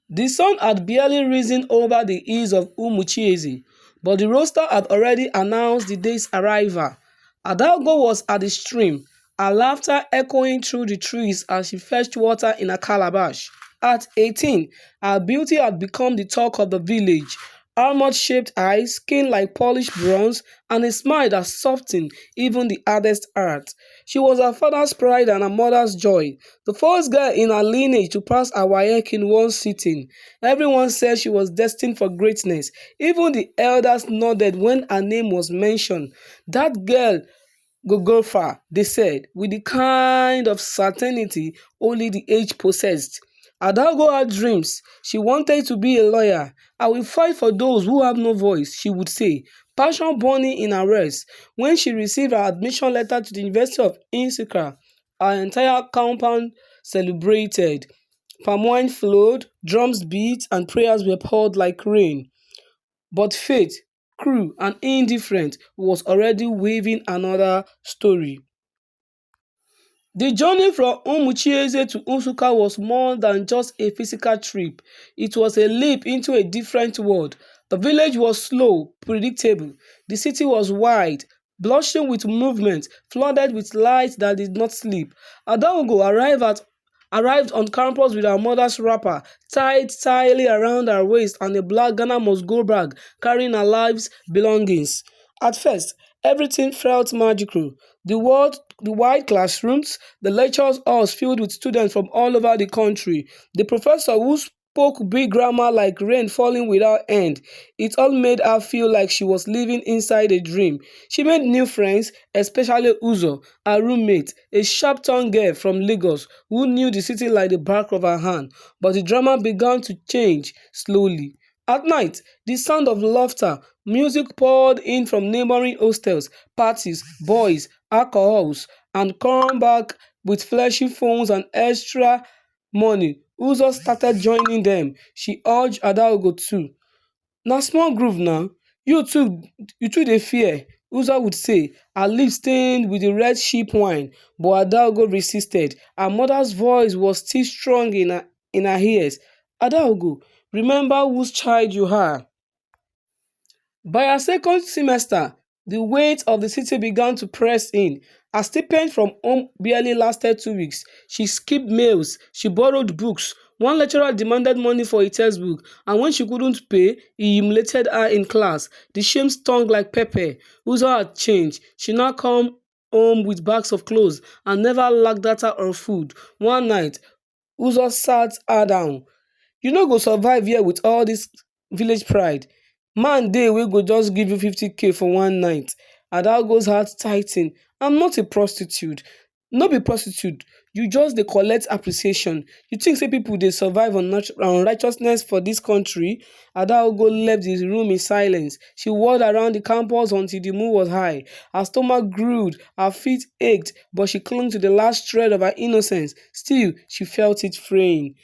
The sun had barely risen over the hills of Umuchieze, but the roaster had already announced the day's arrival. Adaugo was at the stream, her laughter echoing through the trees as she fetched water in a calabash. At 18, her beauty had become the talk of the village. Almond-shaped eyes, skin like polished bronze, and a smile that softened even the hardest heart. She was her father's pride and her mother's joy, the first girl in her lineage to pass her WAEC in one sitting. Everyone said she was destined for greatness. Even the elders nodded when her name was mentioned. That girl go go far, they said, with the kind of certainty only the age possessed. Adaugo had dreams. She wanted to be a lawyer. I will fight for those who have no voice, she would say, passion burning in her words. When she received her admission letter to the University of Nsukka, her entire compound celebrated. Palm wine flowed, drums beat, and prayers were poured like rain. But fate, cruel and indifferent, was already weaving another story. The journey from Umuchieze to Nsukka was more than just a physical trip. It was a leap into a different world. The village was slow, predictable. The city was wide, blushing with movement, flooded with light that did not sleep. Adaugo arrived on campus with her mother's wrapper tied tightly around her waist and a black Ghana must go bag carrying her life's belongings. At first, everything felt magical. The wide classrooms, the lectures halls filled with students from all over the country, the professor who spoke big grammar like rain falling without end. It all made her feel like she was living inside a dream. She made new friends, especially Uzo, her roommate, a sharp-tongued girl from Lagos who knew the city like the back of her hand. But the drama began to change slowly. At night, the sound of laughter, music poured in from neighboring hostels, parties, boys, alcohols, and come back with flashy phones and extra money. Uzo started joining them. She urged Adaogo too. Na small groove now. You too dey fear, Uzo would say, her lips stained with the red sheep wine. But Adaogo resisted. Her mother's voice was still strong in her ears. Adaogo, remember whose child you are. By her second semester, the weight of the city began to press in. Her stipend from home barely lasted 2 weeks. She skipped meals, she borrowed books. One lecturer demanded money for a textbook, and when she couldn't pay, he humiliated her in class. The shame stung like pepper. Uzo had changed. She now come home with bags of clothes and never lacked data or food. One night, Uzo sat her down. You no go survive here with all this village pride. Man dey wey go just give you 50K for one night. Adaogo's heart tighten. I'm not a prostitute. No be prostitute. You just dey collect appreciation. You think say people dey survive on righteousness for dis country? Adaogo left the room in silence. She walked around the campus until the moon was high. Her stomach growled, her feet ached, but she clung to the last shred of her innocence. Still, she felt it fraying.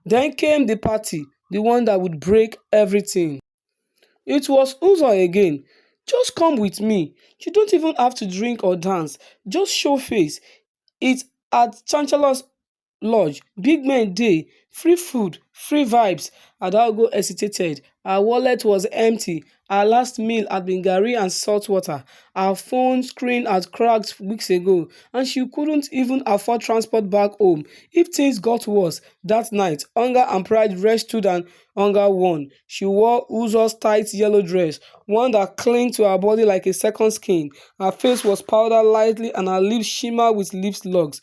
Then came the party, the one that would break everything. It was Uzo again. Just come with me. You don't even have to drink or dance. Just show face. It's at Chancellor's Lodge. Big men day. Free food. Free vibes. Adaogo hesitated. Her wallet was empty. Her last meal had been garri and salt water. Her phone screen had cracked weeks ago, and she couldn't even afford transport back home. If things got worse, that night, hunger and pride rescued and hunger won. She wore Uzo's tight yellow dress, one that clung to her body like a second skin. Her face was powdered lightly and her lips shimmered with lip locks.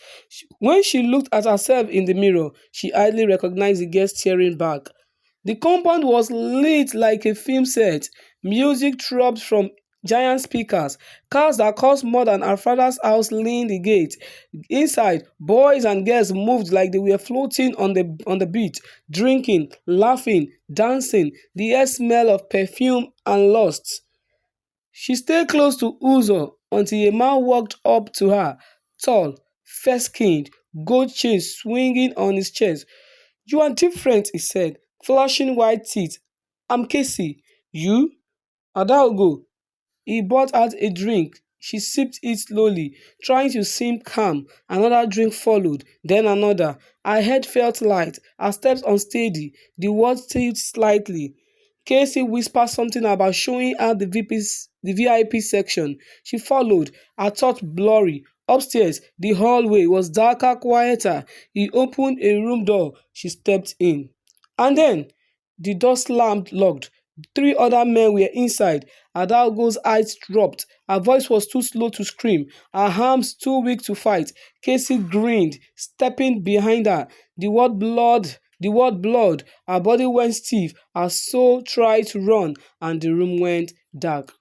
When she looked at herself in the mirror, she hardly recognized the girl staring back. The compound was lit like a film set. Music throbbed from giant speakers. Cars that cost more than her father's house lined the gate. Inside, boys and girls moved like they were floating on the beach, drinking, laughing, dancing. The air smell of perfume and lust. She stayed close to Uzo until a man walked up to her, tall, fair-skinned, gold chain swinging on his chest. You are different, he said, flashing white teeth. I'm Casey. You? Adaogo. He brought out a drink. She sipped it slowly, trying to seem calm. Another drink followed, then another. Her head felt light, her steps unsteady, the words tilted slightly. Casey whispered something about showing her the VIP section. She followed, her thoughts blurry. Upstairs, the hallway was darker, quieter. He opened a room door. She stepped in. And then the door slammed locked. Three other men were inside. Adalgo's eyes dropped. Her voice was too slow to scream, her arms too weak to fight. Casey grinned, stepping behind her. The word blood. Her body went stiff. Her soul tried to run, and the room went dark.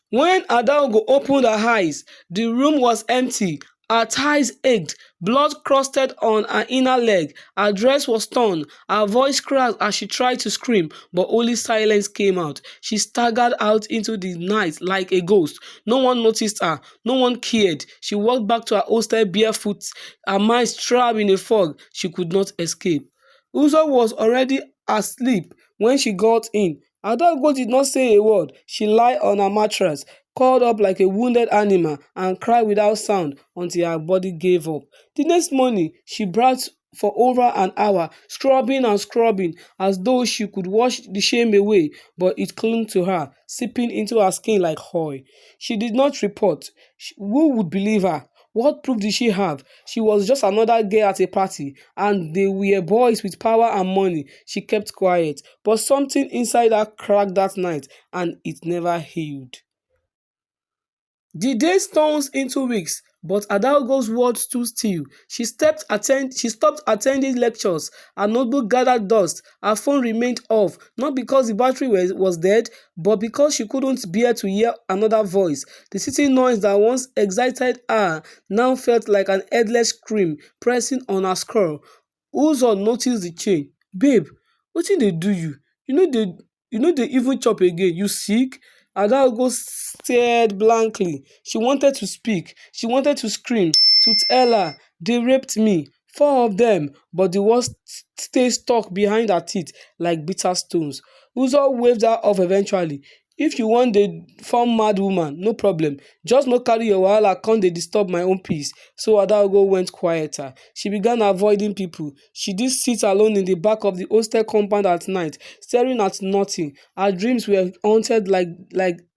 When Adaugo opened her eyes, the room was empty. Her thighs ached, blood crusted on her inner leg, her dress was torn, her voice cracked as she tried to scream, but only silence came out. She staggered out into the night like a ghost. No one noticed her, no one cared. She walked back to her hostel barefoot, her mind trapped in a fog she could not escape. Uzo was already asleep when she got in. Adaugo did not say a word. She lay on her mattress, curled up like a wounded animal, and cried without sound until her body gave up. The next morning, she bathed for over an hour, scrubbing and scrubbing, as though she could wash the shame away, but it clung to her, seeping into her skin like oil. She did not report. Who would believe her? What proof did she have? She was just another girl at a party, and they were boys with power and money. She kept quiet, but something inside her cracked that night, and it never healed. The days turned into weeks, but Adalgo's words stood still. She stopped attending lectures. Her notebook gathered dust. Her phone remained off, not because the battery was dead, but because she couldn't bear to hear another voice. The city noise that once excited her now felt like an endless scream pressing on her skull. Uzo noticed the change. "Babe, wetin dey do you? You no dey you no dey even chop again, you sick?" Adaogo stared blankly. She wanted to speak. She wanted to scream, to tell her, "They raped me. Four of them," but the words stayed stuck behind her teeth like bitter stones. Uzo waved her off eventually. "If you wan dey form mad woman, no problem. Just no carry your wahala come dey disturb my own peace." So Adaogo went quieter. She began avoiding people. She did sit alone in the back of the hostel compound at night, staring at nothing. Her dreams were haunted like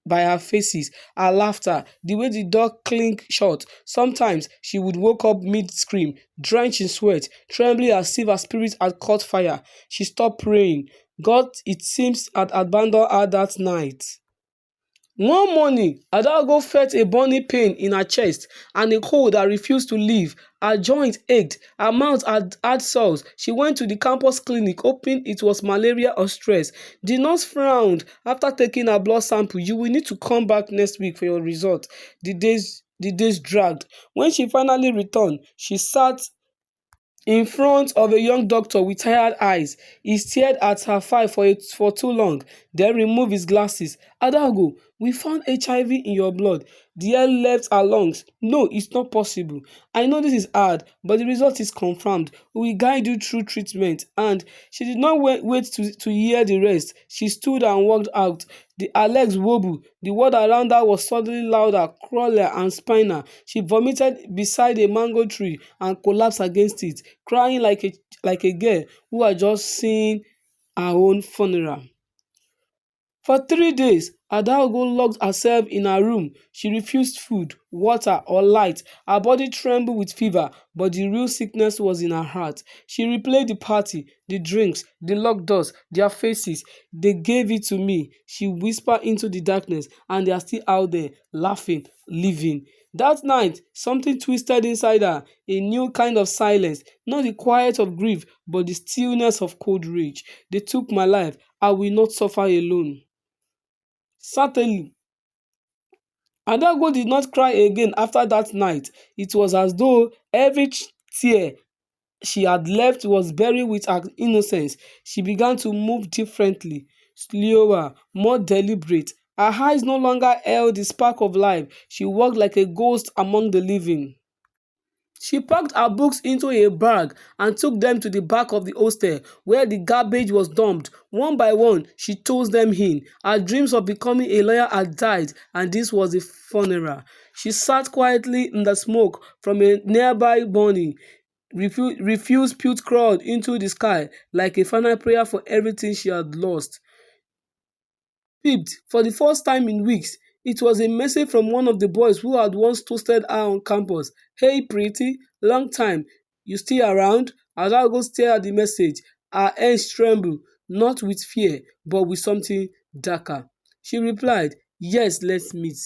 by her faces, her laughter, the way the door clinked shut. Sometimes she would wake up mid-scream, drenched in sweat, trembling as if her spirit had caught fire. She stopped praying. God, it seems, had abandoned her that night. One morning, Adalgo felt a burning pain in her chest and a cold that refused to leave. Her joint ached, her mouth had sores. She went to the campus clinic, hoping it was malaria or stress. The nurse frowned. "After taking her blood sample, you will need to come back next week for your result." The days dragged. When she finally returned, she sat in front of a young doctor with tired eyes. He stared at her file for too long, then removed his glasses. "Adago, we found HIV in your blood. The air left her lungs. No, it's not possible. I know this is hard, but the result is confirmed. We will guide you through treatment." And she did not wait to hear the rest. She stood and walked out. Her legs wobbled. The world around her was suddenly louder, crawler, and spinal. She vomited beside a mango tree and collapsed against it, crying like a girl who had just seen her own funeral. For 3 days, Adaogo locked herself in her room. She refused food, water, or light. Her body trembled with fever, but the real sickness was in her heart. She replayed the party, the drinks, the locked doors, their faces. "They gave it to me," she whispered into the darkness, "and they are still out there, laughing, living." That night, something twisted inside her, a new kind of silence, not the quiet of grief, but the stillness of cold rage. "They took my life. I will not suffer alone." Certainly, Adago did not cry again after that night. It was as though every tear she had left was buried with her innocence. She began to move differently, slower, more deliberate. Her eyes no longer held the spark of life. She walked like a ghost among the living. She packed her books into a bag and took them to the back of the hostel, where the garbage was dumped. One by one, she tossed them in. Her dreams of becoming a lawyer had died, and this was the funeral. She sat quietly in the smoke from a nearby burning. Refuse pute crawled into the sky like a final prayer for everything she had lost. Peeped, for the first time in weeks, it was a message from one of the boys who had once toasted her on campus. "Hey pretty, long time. You still around?" Adago stared at the message. Her hands trembled, not with fear, but with something darker. She replied, "Yes, let's meet."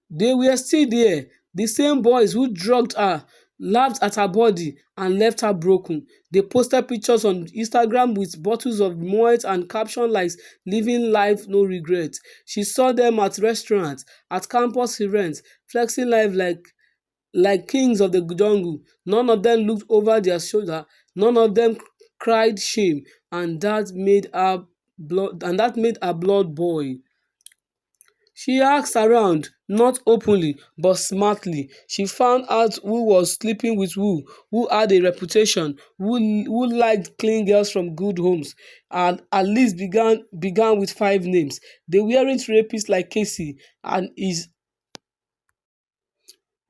They were still there, the same boys who drugged her, laughed at her body, and left her broken. They posted pictures on Instagram with bottles of Moet and captions like "Living life no regret." She saw them at restaurants, at campus events, flexing life like kings of the jungle. None of them looked over their shoulder, none of them cried shame, and that made her blood boil. She asked around, not openly, but smartly. She found out who was sleeping with who had a reputation, who liked clean girls from good homes, and at least began with five names. They weren't rapists like Casey and his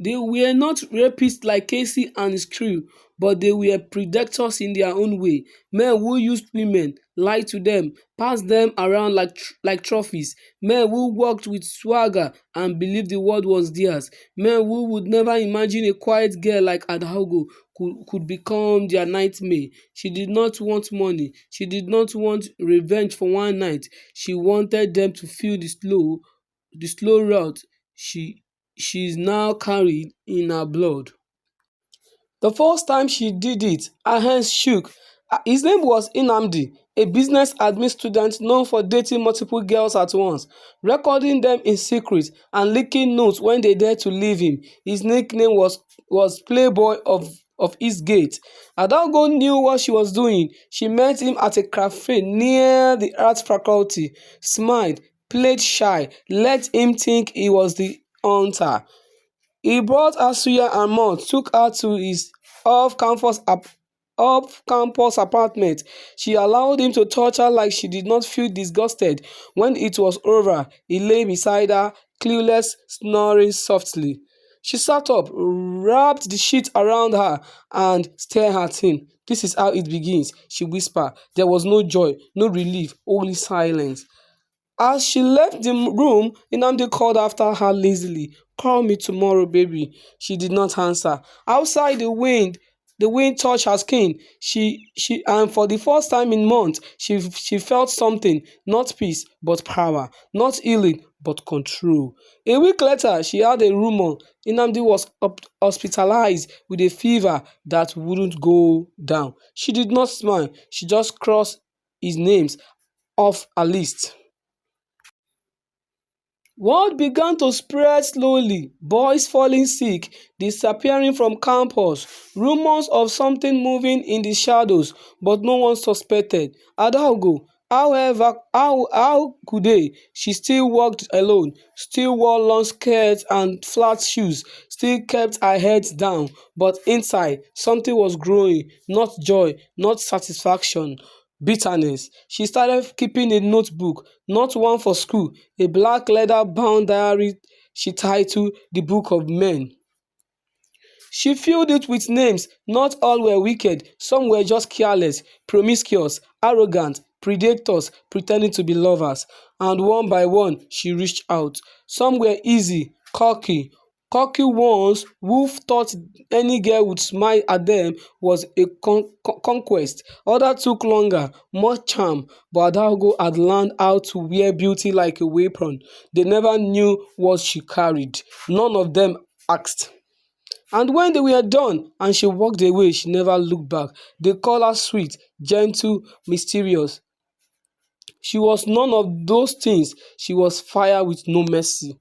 They were not rapists like Casey and his crew, but they were predators in their own way. Men who used women, lied to them, passed them around like trophies. Men who walked with swagger and believed the world was theirs. Men who would never imagine a quiet girl like Adaugo could become their nightmare. She did not want money. She did not want revenge for one night. She wanted them to feel the slow route she is now carried in her blood. The first time she did it, her hands shook. His name was Nnamdi, a business admin student known for dating multiple girls at once, recording them in secret and leaking notes when they dared to leave him. His nickname was Playboy of Eastgate. Adalgo knew what she was doing. She met him at a cafe near the arts faculty, smiled, played shy, let him think he was the hunter. He brought her suya and malt, took her to his off-campus ap- off-campus apartment. She allowed him to touch her like she did not feel disgusted. When it was over, he lay beside her, clueless, snoring softly. She sat up, wrapped the sheet around her, and stared at him. "This is how it begins," she whispered. There was no joy, no relief, only silence. As she left the room, Nnamdi called after her lazily, "Call me tomorrow, baby." She did not answer. Outside, the wind touched her skin. And for the first time in months, she felt something, not peace, but power, not healing, but control. A week later, she had a rumor. Nnamdi was hospitalized with a fever that wouldn't go down. She did not smile. She just crossed his names off her list. Word began to spread slowly: boys falling sick, disappearing from campus, rumors of something moving in the shadows, but no one suspected. Adaugo, however, how could they? She still walked alone, still wore long skirts and flat shoes, still kept her head down, but inside, something was growing, not joy, not satisfaction. Bitterness. She started keeping a notebook, not one for school, a black leather bound diary she titled "The Book of Men." She filled it with names. Not all were wicked, some were just careless, promiscuous, arrogant, predators pretending to be lovers. And one by one she reached out. Some were easy, cocky ones who thought any girl would smile at them was a conquest. Others took longer, more charm, but Adalgo had learned how to wear beauty like a weapon. They never knew what she carried. None of them asked. And when they were done and she walked away, she never looked back. They call her sweet, gentle, mysterious. She was none of those things. She was fire with no mercy.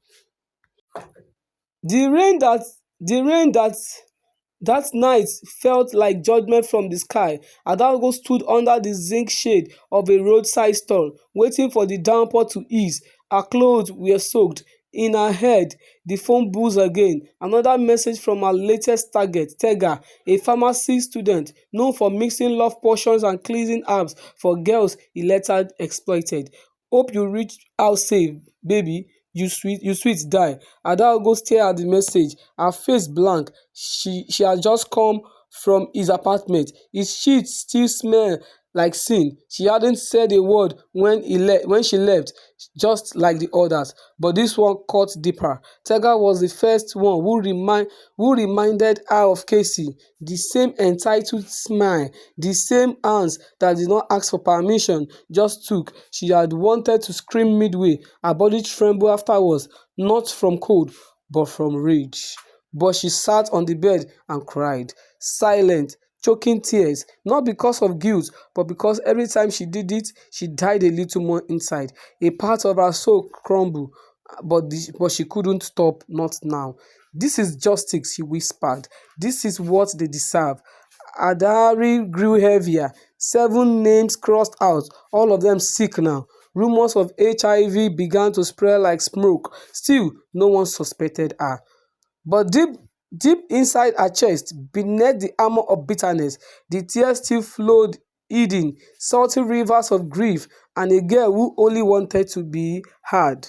The rain that the rain that night felt like judgment from the sky. Adalgo stood under the zinc shade of a roadside stall, waiting for the downpour to ease. Her clothes were soaked, In her head, the phone buzzed again. Another message from her latest target, Tega, a pharmacy student known for mixing love potions and cleansing herbs for girls he later exploited. Hope you reach out safe, baby. You sweet die. Adaugo stared at the message, her face blank. She had just come from his apartment. His sheets still smell like sin. She hadn't said a word when she left, just like the others. But this one cut deeper. Tega was the first one who reminded her of Casey. The same entitled smile, the same hands that did not ask for permission, just took. She had wanted to scream midway. Her body trembled afterwards, not from cold, but from rage. But she sat on the bed and cried, silent, choking tears, not because of guilt, but because every time she did it, she died a little more inside. A part of her soul crumbled, but she couldn't stop, not now. This is justice, she whispered. This is what they deserve. Her diary grew heavier. 7 names crossed out, all of them sick now. Rumors of HIV began to spread like smoke. Still, no one suspected her. But deep inside her chest, beneath the armor of bitterness, the tears still flowed hidden, salty rivers of grief, and a girl who only wanted to be heard.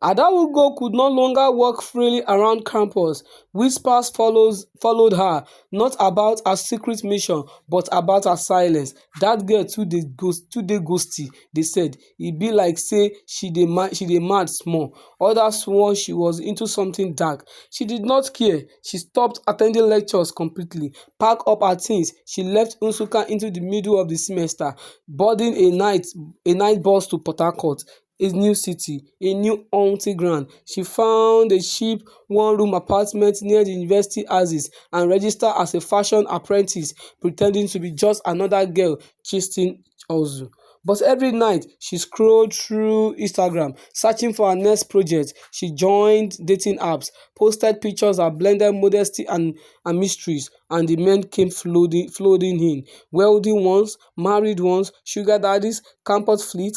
Adaugo could no longer walk freely around campus. Whispers followed her, not about her secret mission, but about her silence. "Dat girl too dey ghosty," they said. "E be like say she dey mad small." Others swore she was into something dark. She did not care. She stopped attending lectures completely. Packed up her things, she left Nsukka into the middle of the semester, boarding a night bus to Port Harcourt. A new city, a new hunting ground. She found a cheap one-room apartment near the university axis and registered as a fashion apprentice, pretending to be just another girl chasing hustle. But every night, she scrolled through Instagram, searching for her next project. She joined dating apps, posted pictures that blended modesty and mysteries, and the men came flooding in. Wealthy ones, married ones, sugar daddies, campus fleet,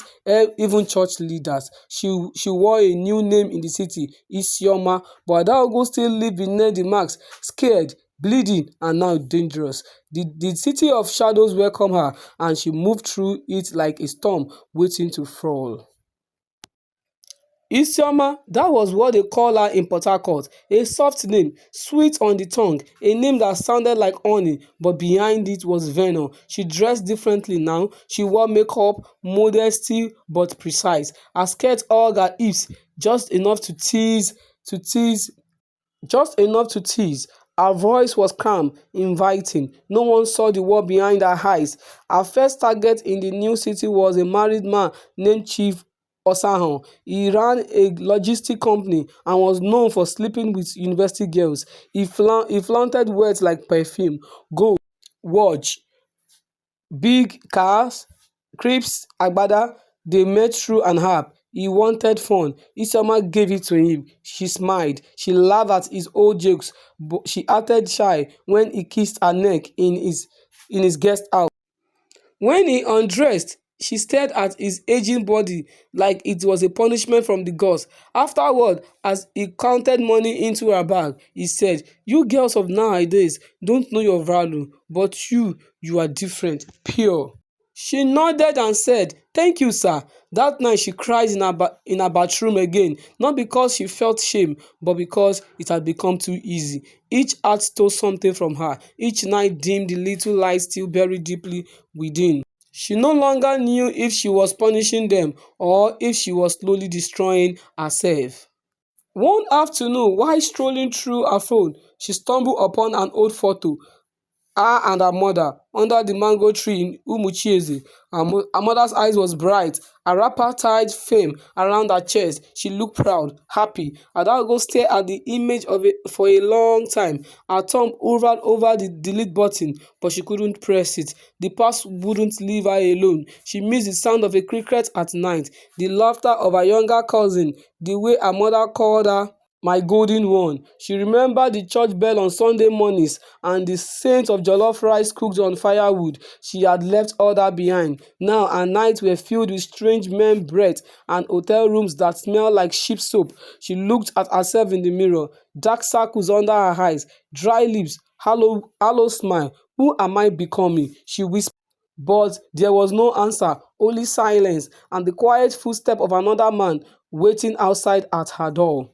even church leaders. She wore a new name in the city, Isioma, but Adaugo still lived beneath the marks, scared, bleeding, and now dangerous. The city of shadows welcomed her, and she moved through it like a storm waiting to fall. Isioma, that was what they call her in Port Harcourt, a soft name, sweet on the tongue, a name that sounded like honey, but behind it was venom. She dressed differently now. She wore makeup, modesty, but precise. Her skirt hugged her hips, just enough to tease just enough to tease. Her voice was calm, inviting. No one saw the world behind her eyes. Her first target in the new city was a married man named Chief Osahan. He ran a logistic company and was known for sleeping with university girls. He flaunted words like perfume, gold, watch, big cars, crepes, agbada. They met through an app. He wanted fun. Isioma gave it to him. She smiled. She laughed at his old jokes, but she acted shy when he kissed her neck in his guest house. When he undressed, she stared at his aging body like it was a punishment from the gods. Afterward, as he counted money into her bag, he said, "You girls of nowadays don't know your value, but you are different, pure." She nodded and said, "Thank you, sir." That night she cried in her bathroom again, not because she felt shame, but because it had become too easy. Each act stole something from her. Each night dimmed the little light still buried deeply within. She no longer knew if she was punishing them or if she was slowly destroying herself. One afternoon, while strolling through her phone, she stumbled upon an old photo, her and her mother, under the mango tree in Umuchieze. Her mother's eyes was bright, a wrapper tied fame around her chest. She looked proud, happy. Adago stared at the image of it for a long time. Her thumb hovered over the delete button, but she couldn't press it. The past wouldn't leave her alone. She missed the sound of a cricket at night, the laughter of her younger cousin, the way her mother called her my golden one. She remembered the church bell on Sunday mornings and the scent of jollof rice cooked on firewood. She had left all that behind. Now her nights were filled with strange men breath and hotel rooms that smelled like sheep soap. She looked at herself in the mirror, dark circles under her eyes, dry lips, hollow smile. Who am I becoming? She whispered. But there was no answer, only silence and the quiet footstep of another man waiting outside at her door.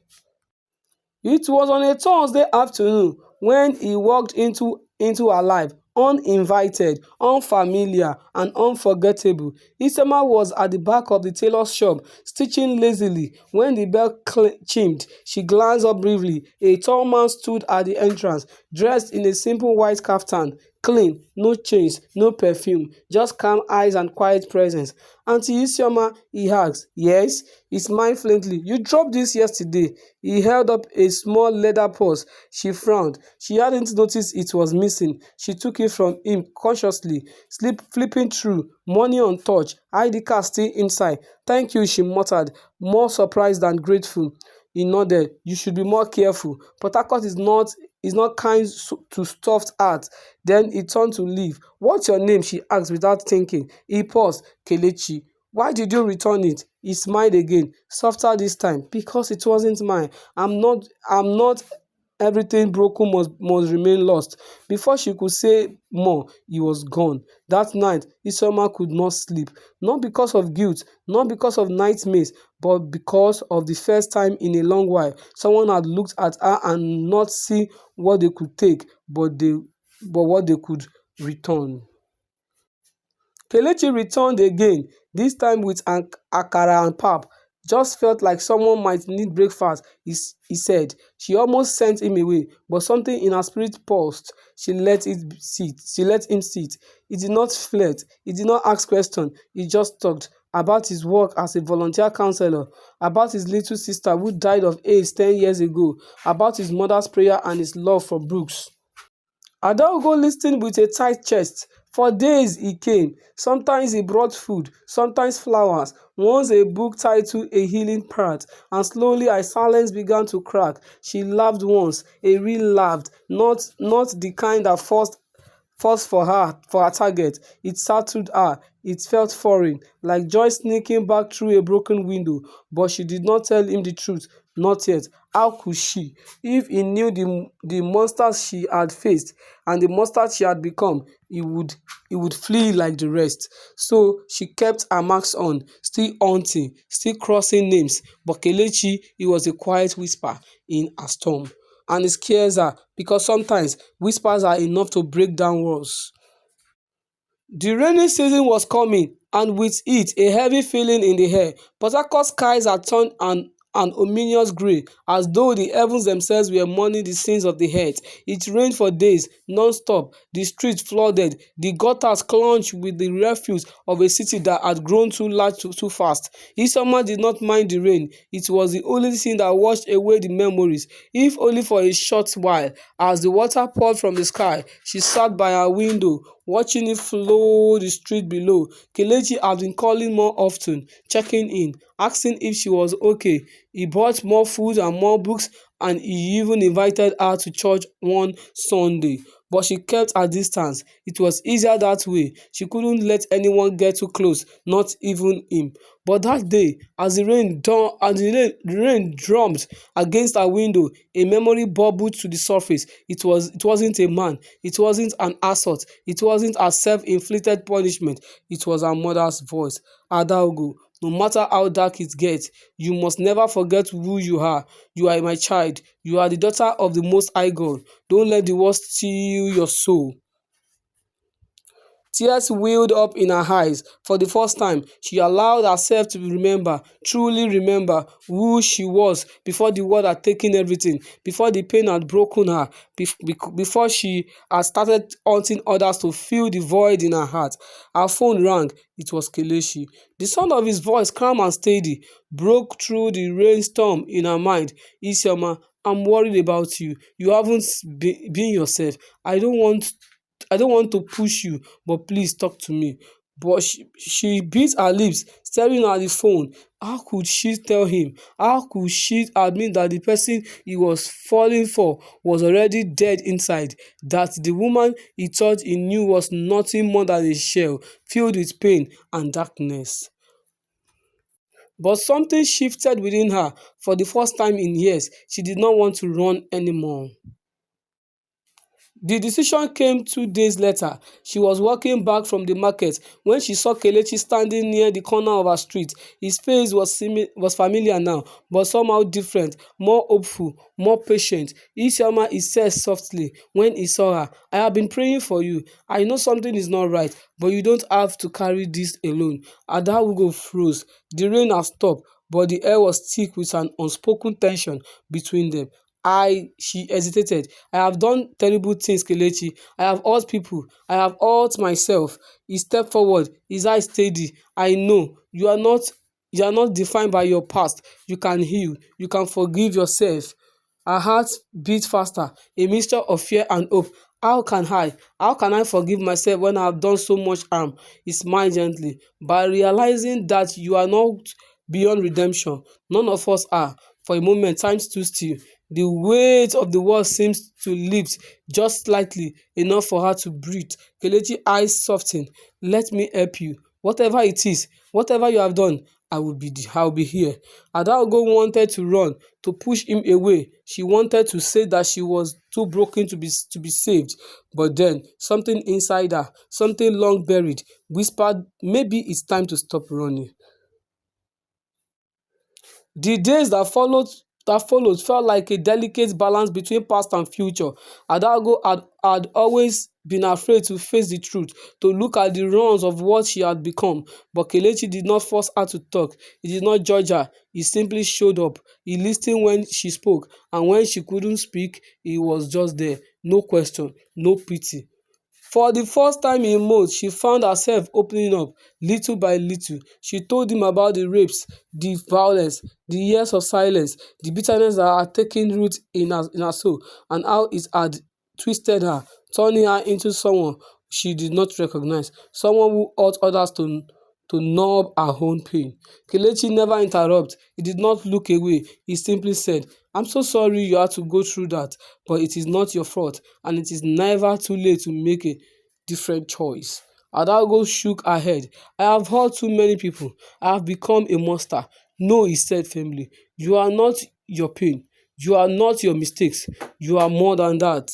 It was on a Thursday afternoon when he walked into her life, uninvited, unfamiliar, and unforgettable. Isema was at the back of the tailor's shop, stitching lazily. When the bell chimed, she glanced up briefly. A tall man stood at the entrance, dressed in a simple white kaftan. Clean, no chains, no perfume, just calm eyes and quiet presence. "Auntie Isioma," he asked. "Yes?" He smiled faintly. "You dropped this yesterday." He held up a small leather purse. She frowned. She hadn't noticed it was missing. She took it from him cautiously, flipping through. Money untouched, ID card still inside. "Thank you," she muttered, more surprised than grateful. He nodded. "You should be more careful. Port Harcourt is not kind to stuffed art." Then he turned to leave. "What's your name?" she asked without thinking. He paused. "Kelechi." "Why did you return it?" He smiled again, softer this time. "Because it wasn't mine. I'm not everything broken must remain lost." Before she could say more, he was gone. That night, Isoma could not sleep. Not because of guilt, not because of nightmares, but because of the first time in a long while someone had looked at her and not seen what they could take, but what they could return. Kelechi returned again, this time with an akara and pap. "Just felt like someone might need breakfast," he said. She almost sent him away, but something in her spirit pulsed. She let it sit. She let him sit. He did not flirt. He did not ask questions. He just talked about his work as a volunteer counselor, about his little sister who died of AIDS 10 years ago, about his mother's prayer and his love for books. Adaugo listened with a tight chest. For days he came. Sometimes he brought food, sometimes flowers, once a book titled A Healing Path, and slowly her silence began to crack. She laughed once, a real laugh, not the kind that forced for her target. It startled her. It felt foreign, like joy sneaking back through a broken window. But she did not tell him the truth. Not yet. How could she? If he knew the monsters she had faced and the monster she had become, he would flee like the rest. So she kept her marks on, still haunting, still crossing names. But Kelechi, he was a quiet whisper in a storm. And it scares her because sometimes whispers are enough to break down walls. The rainy season was coming, and with it a heavy feeling in the air. Port Harcourt skies had turned an ominous grey, as though the heavens themselves were mourning the sins of the earth. It rained for days, non-stop, the streets flooded, the gutters clutched with the refuse of a city that had grown too large too fast. Isoma did not mind the rain. It was the only thing that washed away the memories, if only for a short while. As the water poured from the sky, she sat by her window, watching it flow the street below. Kelechi had been calling more often, checking in, asking if she was okay. He bought more food and more books, and he even invited her to church one Sunday. But she kept her distance. It was easier that way. She couldn't let anyone get too close, not even him. But that day, as the rain drummed against her window, a memory bubbled to the surface. It wasn't a man. It wasn't an assault. It wasn't a self-inflicted punishment. It was her mother's voice. "Adaugo, no matter how dark it gets, you must never forget who you are. You are my child. You are the daughter of the Most High God. Don't let the world steal your soul." Tears welled up in her eyes. For the first time, she allowed herself to remember, truly remember, who she was before the world had taken everything, before the pain had broken her, before she had started haunting others to fill the void in her heart. Her phone rang. It was Kelechi. The sound of his voice, calm and steady, broke through the rainstorm in her mind. "Isioma, I'm worried about you. You haven't been yourself. I don't want to push you, but please talk to me." but she bit her lips, staring at the phone. How could she tell him? How could she admit that the person he was falling for was already dead inside? That the woman he thought he knew was nothing more than a shell, filled with pain and darkness. But something shifted within her. For the first time in years, she did not want to run anymore. The decision came 2 days later. She was walking back from the market when she saw Kelechi standing near the corner of her street. His face was familiar now, but somehow different, more hopeful, more patient. Isioma, he said softly when he saw her, "I have been praying for you. I know something is not right, but you don't have to carry this alone." Adaugo froze. The rain had stopped, but the air was thick with an unspoken tension between them. She hesitated. "I have done terrible things, Kelechi. I have hurt people. I have hurt myself." He stepped forward, his eyes steady. "I know. You are not defined by your past. You can heal. You can forgive yourself." Her heart beat faster, a mixture of fear and hope. How can I forgive myself when I have done so much harm?" He smiled gently. "By realizing that you are not beyond redemption. None of us are." For a moment, time stood still. The weight of the world seemed to lift just slightly, enough for her to breathe. Kelechi's eyes softened. "Let me help you. Whatever it is, whatever you have done, I will be here." Adaogo wanted to run, to push him away. She wanted to say that she was too broken to be saved. But then something inside her, something long buried, whispered, "Maybe it's time to stop running." The days that followed felt like a delicate balance between past and future. Adago had always been afraid to face the truth, to look at the runs of what she had become. But Kelechi did not force her to talk. He did not judge her. He simply showed up. He listened when she spoke, and when she couldn't speak, he was just there. No question, no pity. For the first time in months, she found herself opening up little by little. She told him about the rapes, the violence, the years of silence, the bitterness that had taken root in her soul, and how it had twisted her, turning her into someone she did not recognize, someone who hurt others to numb her own pain. Kelechi never interrupted. He did not look away. He simply said, "I'm so sorry you had to go through that, but it is not your fault, and it is never too late to make a different choice." Adago shook her head. "I have hurt too many people. I have become a monster." "No," he said firmly. "You are not your pain. You are not your mistakes. You are more than that."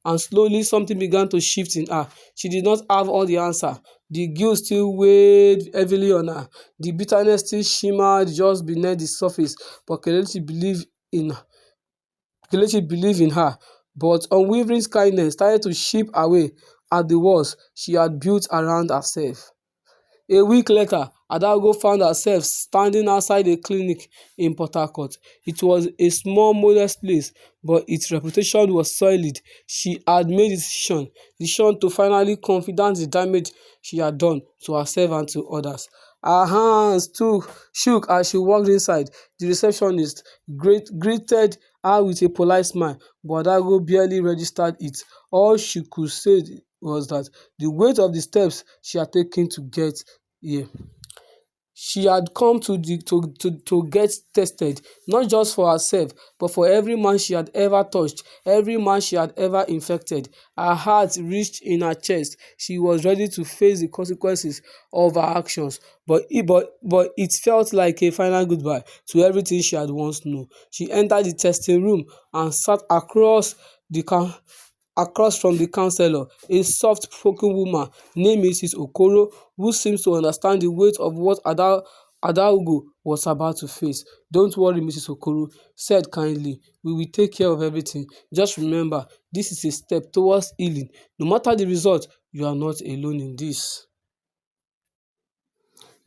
And slowly something began to shift in her. She did not have all the answer. The guilt still weighed heavily on her. The bitterness still shimmered just beneath the surface. But Kelechi believed in her. But unwavering kindness started to chip away at the walls she had built around herself. A week later, Adaogo found herself standing outside a clinic in Port Harcourt. It was a small, modest place, but its reputation was solid. She had made the decision to finally confront the damage she had done to herself and to others. Her hands too shook as she walked inside. The receptionist greeted her with a polite smile, but Adaogo barely registered it. All she could say was that the weight of the steps she had taken to get here. She had come to get tested, not just for herself, but for every man she had ever touched, every man she had ever infected. Her heart reached in her chest. She was ready to face the consequences of her actions, but it felt like a final goodbye to everything she had once known. She entered the testing room and sat across from the counselor, a soft-spoken woman named Mrs. Okoro, who seems to understand the weight of what Adaugo was about to face. "Don't worry, Mrs. Okoro," said kindly. "We will take care of everything. Just remember, this is a step towards healing. No matter the result, you are not alone in this."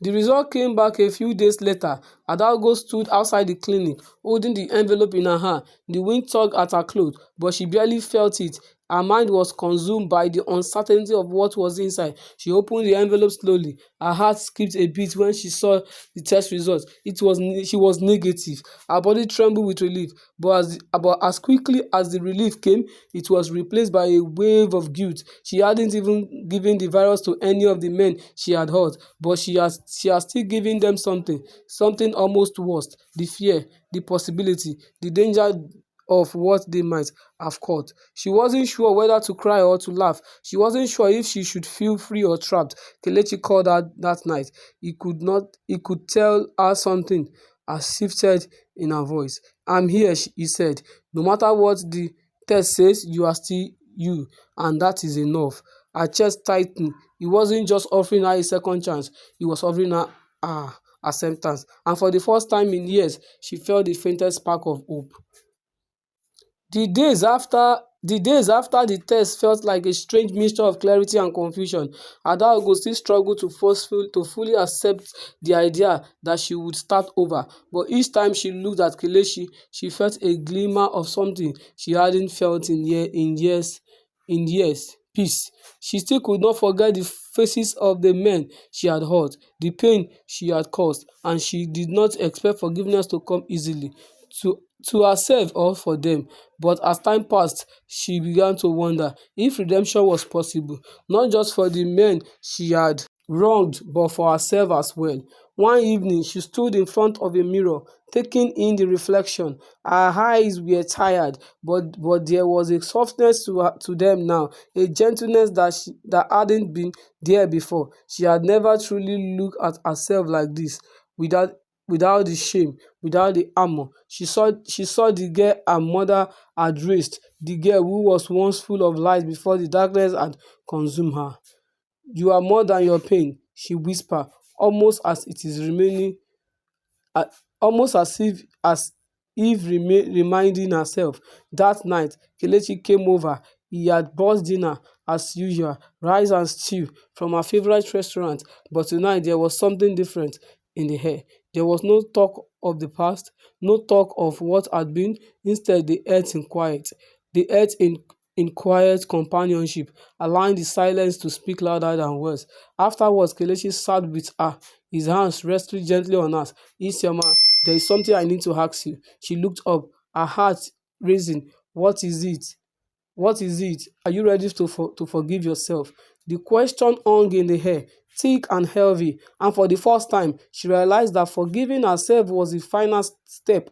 The result came back a few days later. Adaugo stood outside the clinic, holding the envelope in her hand. The wind tugged at her clothes, but she barely felt it. Her mind was consumed by the uncertainty of what was inside. She opened the envelope slowly. Her heart skipped a beat when she saw the test results. She was negative. Her body trembled with relief, but as quickly as the relief came, it was replaced by a wave of guilt. She hadn't even given the virus to any of the men she had hurt, but she has still given them something almost worse: the fear, the possibility, the danger of what they might have caught. She wasn't sure whether to cry or to laugh. She wasn't sure if she should feel free or trapped. Kelechi called her that night. He could tell her something has shifted in her voice. "I'm here," he said. "No matter what the test says, you are still you, and that is enough." Her chest tightened. He wasn't just offering her a second chance, he was offering her acceptance. And for the first time in years, she felt the faintest spark of hope. The days after the test felt like a strange mixture of clarity and confusion. Adaogo still struggled to fully accept the idea that she would start over, but each time she looked at Kelechi, she felt a glimmer of something she hadn't felt in years: peace. She still could not forget the faces of the men she had hurt, the pain she had caused, and she did not expect forgiveness to come easily to to herself or for them. But as time passed, she began to wonder if redemption was possible, not just for the men she had wronged, but for herself as well. One evening, she stood in front of a mirror, taking in the reflection. Her eyes were tired, but there was a softness to them now, a gentleness that hadn't been there before. She had never truly looked at herself like this, without without the shame, without the armor. She saw the girl her mother had raised, the girl who was once full of light before the darkness had consumed her. "You are more than your pain," she whispered, almost as it is remaining a- almost as if reminding herself. That night, Kelechi came over. He had bought dinner, as usual, rice and stew from her favorite restaurant, but tonight there was something different in the air. There was no talk of the past, no talk of what had been. Instead, they ate in quiet. They ate in quiet companionship, allowing the silence to speak louder than words. Afterwards, Kelechi sat with her, his hands resting gently on hers. "Isioma, there is something I need to ask you." She looked up, her heart racing. "What is it? What is it? Are you ready to forgive yourself?" The question hung in the air, thick and heavy, and for the first time, she realized that forgiving herself was the final step.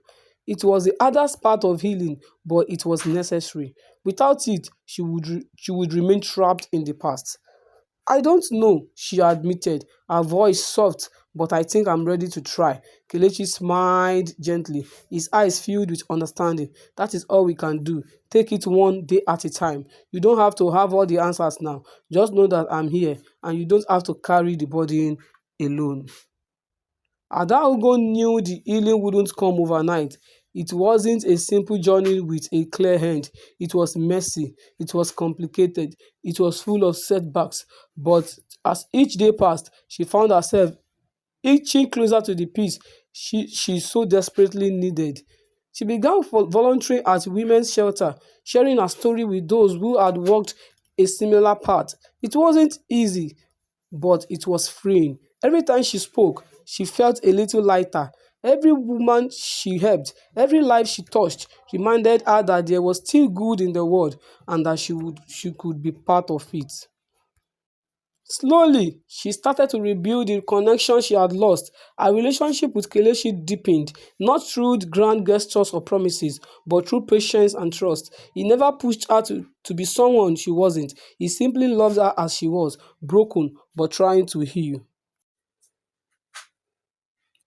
It was the hardest part of healing, but it was necessary. Without it, she would remain trapped in the past. "I don't know," she admitted, her voice soft, "but I think I'm ready to try." Kelechi smiled gently, his eyes filled with understanding. "That is all we can do. Take it one day at a time. You don't have to have all the answers now. Just know that I'm here, and you don't have to carry the burden alone." Adaogo knew the healing wouldn't come overnight. It wasn't a simple journey with a clear end. It was messy, it was complicated, it was full of setbacks. But as each day passed, she found herself inching closer to the peace she so desperately needed. She began volunteering at women's shelter, sharing her story with those who had walked a similar path. It wasn't easy, but it was freeing. Every time she spoke, she felt a little lighter. Every woman she helped, every life she touched, reminded her that there was still good in the world and that she could be part of it. Slowly, she started to rebuild the connection she had lost. Her relationship with Kelechi deepened, not through the grand gestures or promises, but through patience and trust. He never pushed her to be someone she wasn't. He simply loved her as she was, broken but trying to heal.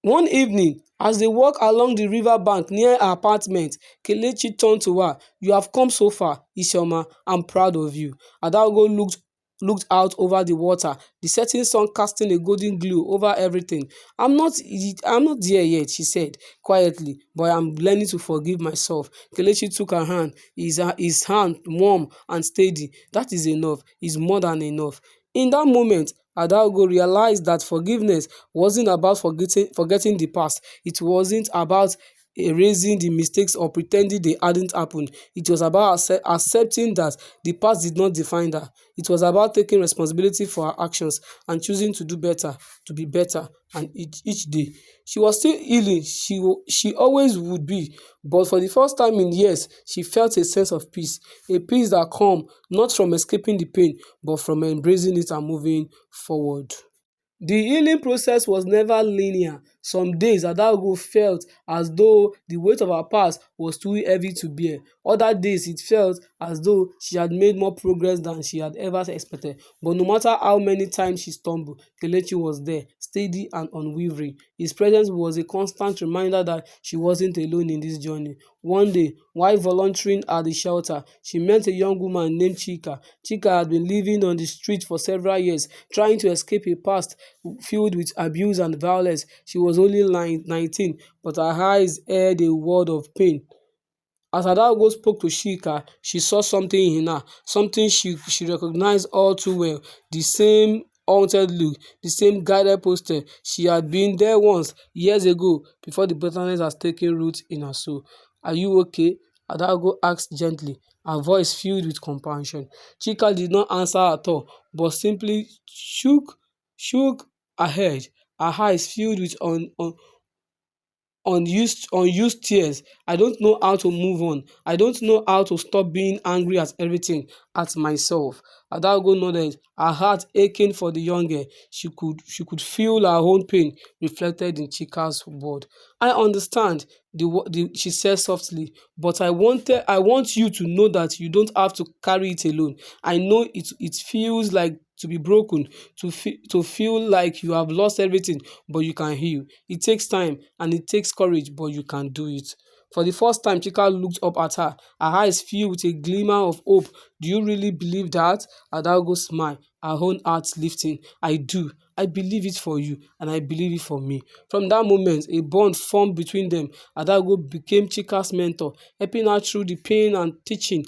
One evening, as they walked along the river bank near her apartment, Kelechi turned to her. "You have come so far, Isioma. I'm proud of you." Adaogo looked out over the water, the setting sun casting a golden glow over everything. I'm not there yet," she said quietly, "but I'm learning to forgive myself." Kelechi took her hand, his hand warm and steady. "That is enough. It's more than enough." In that moment, Adaogo realized that forgiveness wasn't about forgetting the past. It wasn't about erasing the mistakes or pretending they hadn't happened. It was about accepting that the past did not define her. It was about taking responsibility for her actions and choosing to do better, to be better, and each day. She was still healing, she always would be, but for the first time in years, she felt a sense of peace, a peace that come not from escaping the pain, but from embracing it and moving forward. The healing process was never linear. Some days Adaugo felt as though the weight of her past was too heavy to bear. Other days it felt as though she had made more progress than she had ever expected. But no matter how many times she stumbled, Kelechi was there, steady and unwavering. His presence was a constant reminder that she wasn't alone in this journey. One day, while volunteering at the shelter, she met a young woman named Chika. Chika had been living on the street for several years, trying to escape a past filled with abuse and violence. She was only 19, but her eyes held a world of pain. As Adaogo spoke to Chika, she saw something in her, something she recognized all too well, the same haunted look, the same guided posture. She had been there once, years ago, before the bitterness has taken root in her soul. "Are you okay?" Adaogo asked gently, her voice filled with compassion. Chika did not answer at all, but simply shook her head, her eyes filled with unused tears. "I don't know how to move on. I don't know how to stop being angry at everything, at myself." Adaogo nodded, her heart aching for the young girl. She could feel her own pain reflected in Chika's word. "I understand," she said softly, "but I want you to know that you don't have to carry it alone. I know it feels like to be broken, to feel like you have lost everything, but you can heal. It takes time and it takes courage, but you can do it." For the first time, Chika looked up at her, her eyes filled with a glimmer of hope. "Do you really believe that?" Adaogo smiled, her own heart lifting. "I do. I believe it for you, and I believe it for me." From that moment, a bond formed between them. Adaogo became Chika's mentor, helping her through the pain and teaching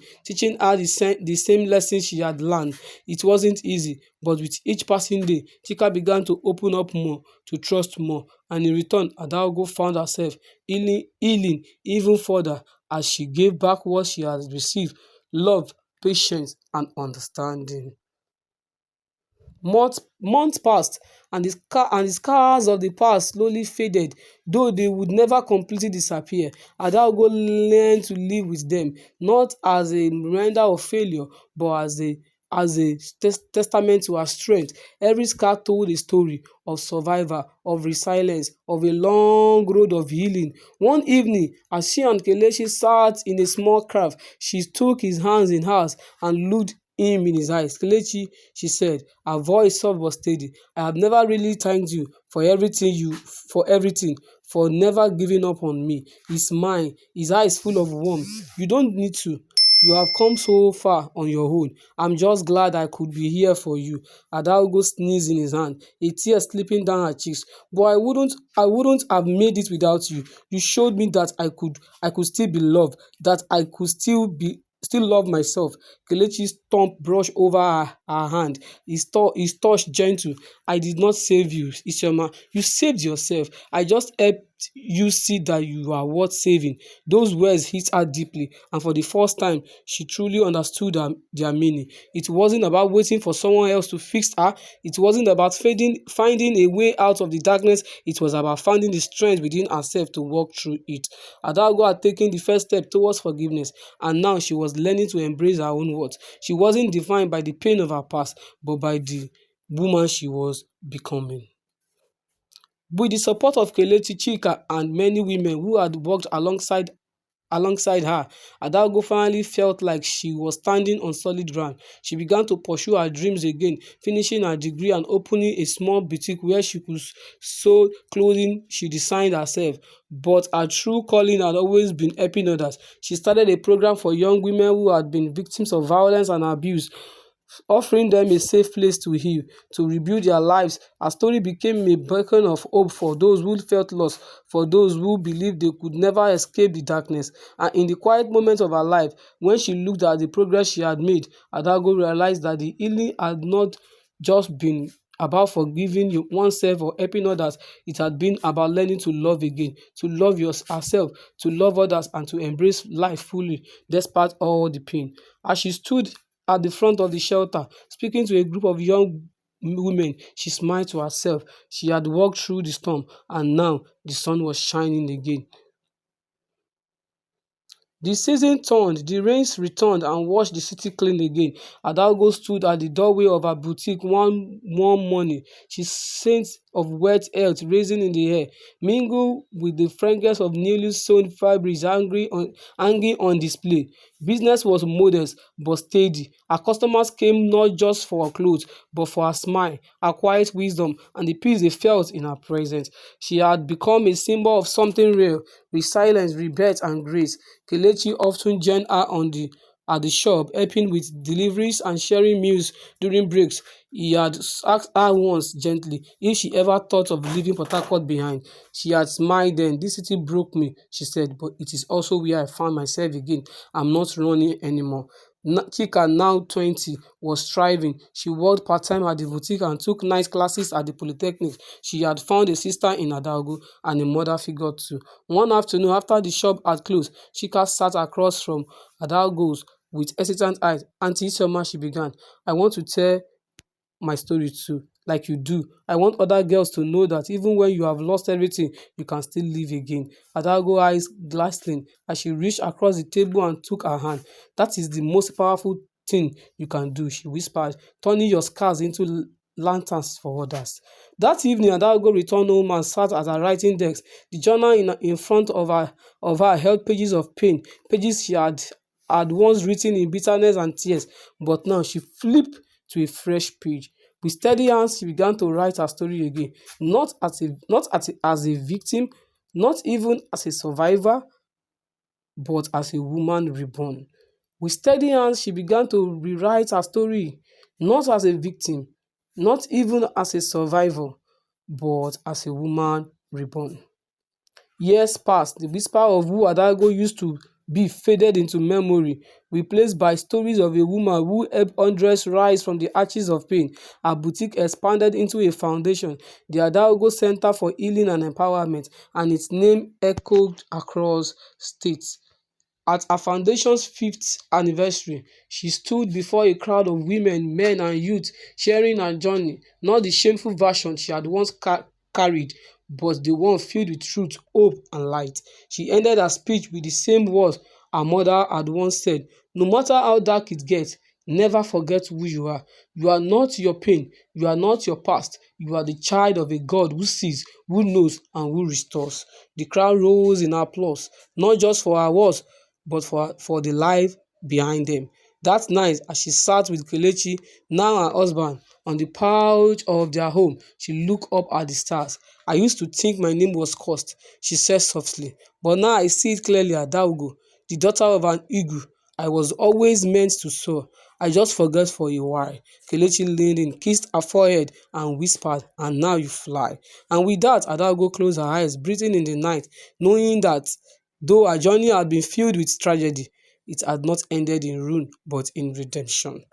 her the same lessons she had learned. It wasn't easy, but with each passing day, Chika began to open up more, to trust more, and in return, Adaogo found herself healing even further as she gave back what she had received: love, patience, and understanding. Months passed, and the scars of the past slowly faded, though they would never completely disappear. Adaogo learned to live with them, not as a reminder of failure, but as a testament to her strength. Every scar told a story of survival, of resilience, of a long road of healing. One evening, as she and Kelechi sat in a small craft, she took his hands in hers and looked him in his eyes. "Kelechi," she said, her voice soft but steady, "I have never really thanked you for everything, for never giving up on me." He smiled, his eyes full of warmth. "You don't need to. You have come so far on your own. I'm just glad I could be here for you." Adaogo sneezed in his hand, a tear slipping down her cheeks. "But I wouldn't have made it without you. You showed me that I could still be loved, that I could still love myself." Kelechi's thumb brushed over her hand. His touch gentle. "I did not save you, Isioma. You saved yourself. I just helped you see that you are worth saving." Those words hit her deeply, and for the first time, she truly understood their meaning. It wasn't about waiting for someone else to fix her. It wasn't about finding a way out of the darkness. It was about finding the strength within herself to walk through it. Adaogo had taken the first step towards forgiveness, and now she was learning to embrace her own worth. She wasn't defined by the pain of her past, but by the woman she was becoming. With the support of Kelechi, Chika, and many women who had worked alongside her, Adaogo finally felt like she was standing on solid ground. She began to pursue her dreams again, finishing her degree and opening a small boutique where she could sew clothing she designed herself. But her true calling had always been helping others. She started a program for young women who had been victims of violence and abuse, offering them a safe place to heal, to rebuild their lives. Her story became a beacon of hope for those who felt lost, for those who believed they could never escape the darkness. And in the quiet moments of her life, when she looked at the progress she had made, Adago realized that the healing had not just been about forgiving oneself or helping others. It had been about learning to love again, to love yourself, to love others, and to embrace life fully despite all the pain. As she stood at the front of the shelter, speaking to a group of young women, she smiled to herself. She had walked through the storm, and now the sun was shining again. The season turned, the rains returned and washed the city clean again. Adalgo stood at the doorway of her boutique one warm morning. She scent of wet earth rising in the air, mingled with the fragrance of newly sewn fabrics hanging on display. Business was modest but steady. Her customers came not just for her clothes, but for her smile, her quiet wisdom, and the peace they felt in her presence. She had become a symbol of something real: resilience, rebirth, and grace. Kelechi often joined her at the shop, helping with deliveries and sharing meals during breaks. He had asked her once gently if she ever thought of leaving Port Harcourt behind. She had smiled then. "This city broke me," she said, "but it is also where I found myself again. I'm not running anymore." Chika, now 20, was thriving. She worked part-time at the boutique and took night classes at the Polytechnic. She had found a sister in Adaugo and a mother figure too. One afternoon, after the shop had closed, Chika sat across from Adaugo's with hesitant eyes. "Auntie Soma," she began, "I want to tell my story too, like you do. I want other girls to know that even when you have lost everything, you can still live again." Adago eyes glistening as she reached across the table and took her hand. "That is the most powerful thing you can do," she whispered, "turning your scars into lanterns for others." That evening, Adago returned home and sat at her writing desk. The journal in front of her held pages of pain, pages she had once written in bitterness and tears, but now she flipped to a fresh page. With steady hands, she began to write her story again, not as a victim, not even as a survivor, but as a woman reborn. With steady hands, she began to rewrite her story, not as a victim, not even as a survivor, but as a woman reborn. Years passed, the whisper of who Adago used to be faded into memory, replaced by stories of a woman who helped hundreds rise from the arches of pain. Her boutique expanded into a foundation, the Adago Center for Healing and Empowerment, and its name echoed across states. At her foundation's fifth anniversary, she stood before a crowd of women, men, and youth, sharing her journey, not the shameful version she had once carried, but the one filled with truth, hope, and light. She ended her speech with the same words her mother had once said: "No matter how dark it gets, never forget who you are. You are not your pain, you are not your past, you are the child of a God who sees, who knows, and who restores." The crowd rose in applause, not just for her words, but for the life behind them. That night, as she sat with Kelechi, now her husband, on the porch of their home, she looked up at the stars. "I used to think my name was cursed," she said softly, "but now I see it clearly. Adaugo, the daughter of an eagle. I was always meant to soar. I just forgot for a while." Kelechi leaned in, kissed her forehead, and whispered, "And now you fly." And with that, Adaugo closed her eyes, breathing in the night, knowing that though her journey had been filled with tragedy, it had not ended in ruin but in redemption.